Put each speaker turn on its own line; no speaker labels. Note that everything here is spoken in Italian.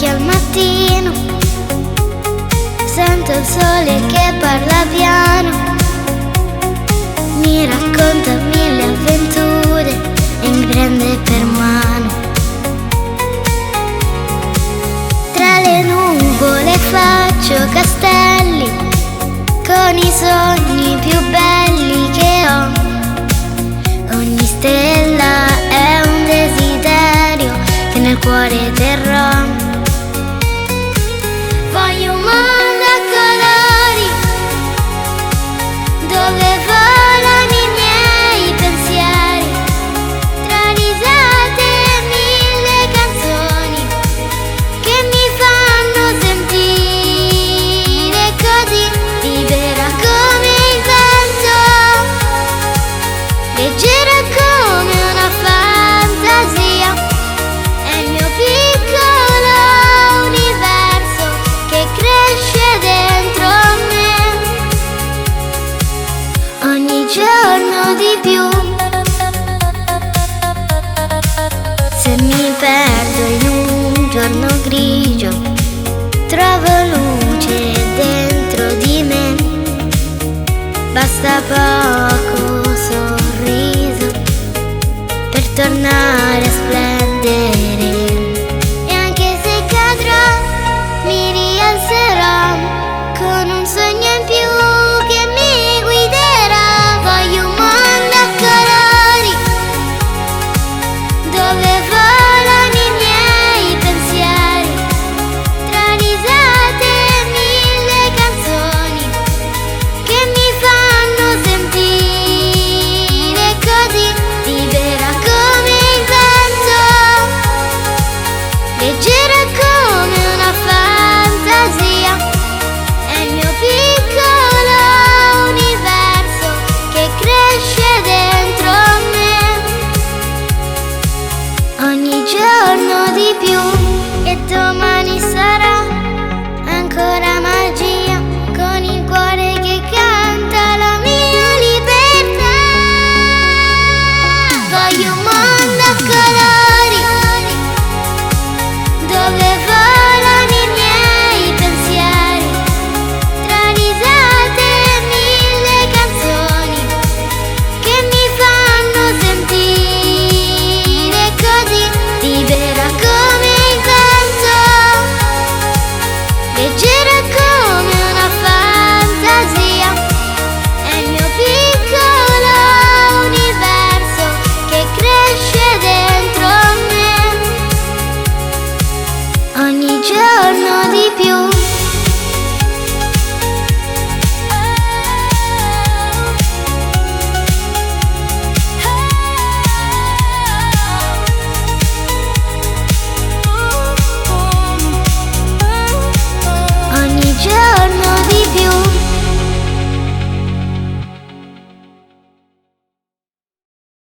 occhi al mattino, sento il sole che parla piano, mi racconta mille avventure e mi prende per mano. Tra le nuvole faccio castelli con i sogni più belli che ho. Ogni stella è un desiderio che nel cuore terrò. Voglio un mondo a colori dove volano i miei pensieri, tra risate e mille canzoni che mi fanno sentire così libera come il vento, leggera come una fantasia. È il mio piccolo universo che cresce dentro me, ogni giorno di più. Se mi perdo in un giorno grigio, trovo luce dentro di me. Basta poco sorriso per tornare a splendere.